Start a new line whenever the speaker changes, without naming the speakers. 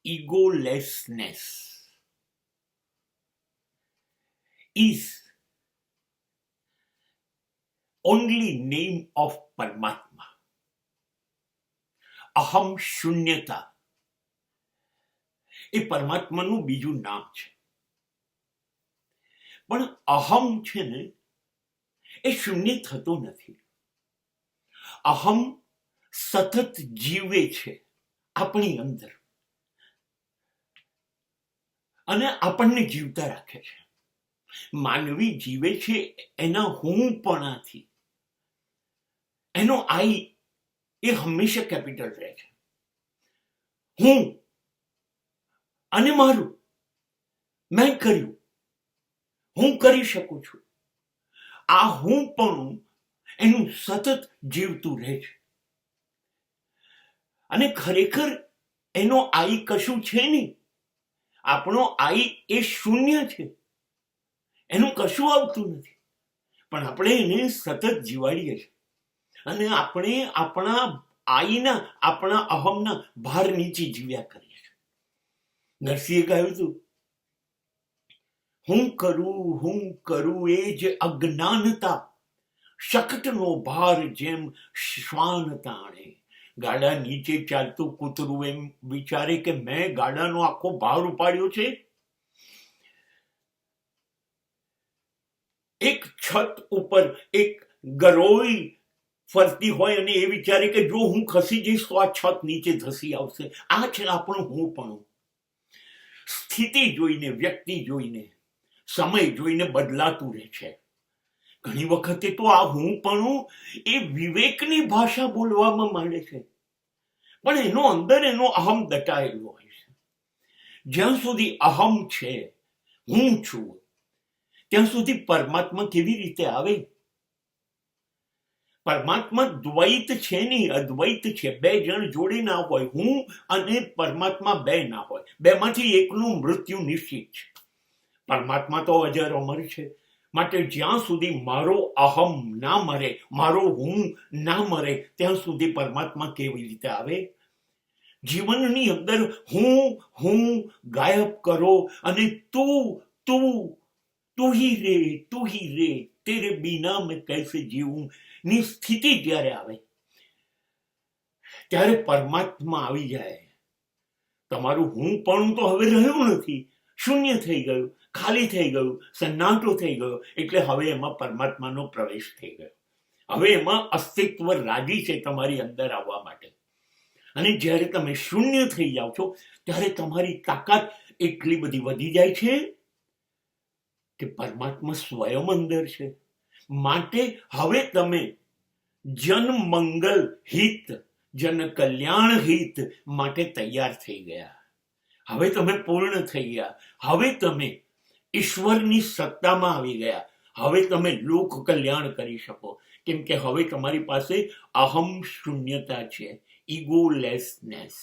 egolessness is only name of Paramatma. અહમ શૂન્યતા એ પરમાત્માનું બીજું નામ છે. પણ અહમ છે ને એ શૂન્ય થતો નથી. અહમ સતત જીવે છે આપણી અંદર અને આપણને જીવતા રાખે છે. માનવી જીવે છે એના હુંપણાથી. એનો આઈ એ હંમેશા કેપિટલ રહે છે. હું અને મારું, મેં કર્યું, હું કરી શકું છું, આ હું પણ એનું સતત જીવતું રહે છે. અને ખરેખર એનો આઈ કશું છે નહીં. આપણો આઈ એ શૂન્ય છે, એનું કશું આવતું નથી. પણ આપણે એને સતત જીવાડીએ છીએ અને આપણે આપણા આઈના, આપણા અહમના ભાર નીચે જીવ્યા કરીએ છીએ. નરસિંહે કહ્યું હતું, હું કરું એ જ અજ્ઞાનતા, શકટનો ભાર જેમ શ્વાન તાણે. ગાડા નીચે ચાલતું કૂતરું એમ વિચારે કે મેં ગાડાનો આખો ભાર ઉપાડ્યો છે. એક છત ઉપર એક ગરોળી ફરતી હોય અને એ વિચારે કે જો હું ખસી જઈશ તો આ છત નીચે ધસી આવશે. આ છે આપણું હું પણ. સ્થિતિ જોઈને, વ્યક્તિ જોઈને, સમય જોઈને બદલાતું રહે છે. ઘણી વખતે તો આ હું પણ એ વિવેકની ભાષા બોલવામાં માંડે છે, પણ એનો અંદર એનો અહમ દટાયેલો હોય છે. જ્યાં સુધી અહમ છે, હું છું, ત્યાં સુધી પરમાત્મા કેવી રીતે આવે? પરમાત્મા દ્વૈત છે નહીં, અદ્વૈત છે. બે જણ જોડે ના હોય. હું અને પરમાત્મા બે ના હોય. બેમાંથી એકનું મૃત્યુ નિશ્ચિત છે. પરમાત્મા તો અજર અમર છે. માટે જ્યાં સુધી મારો અહમ ના મરે, મારો હું ના મરે, ત્યાં સુધી પરમાત્મા કેવી રીતે આવે? જીવનની અંદર હું ગાયબ કરો અને તું ही रे तेरे बिना मैं कैसे जीऊं ની સ્થિતિ જ્યારે આવે ત્યારે પરમાત્મા આવી જાય. તમારું હું પણ તો હવે રહ્યું નથી, શૂન્ય થઈ ગયું, ખાલી થઈ ગયું, સન્નાટો થઈ ગયો. એટલે હવે એમાં પરમાત્માનો પ્રવેશ થઈ ગયો. હવે એમાં અસ્તિત્વ રાજી છે તમારી અંદર આવવા માટે. અને જ્યારે તમે શૂન્ય થઈ જાઓ છો ત્યારે તમારી તાકાત એટલી બધી વધી જાય છે કે પરમાત્મા સ્વયં અંદર છે. માટે હવે તમે જન મંગલ હિત, જન કલ્યાણ હિત માટે તૈયાર થઈ ગયા. હવે તમે પૂર્ણ થઈ ગયા. હવે તમે ઈશ્વરની સત્તામાં આવી ગયા. હવે તમે લોક કલ્યાણ કરી શકો, કેમ કે હવે તમારી પાસે અહમ શૂન્યતા છે, ઇગોલેસનેસ.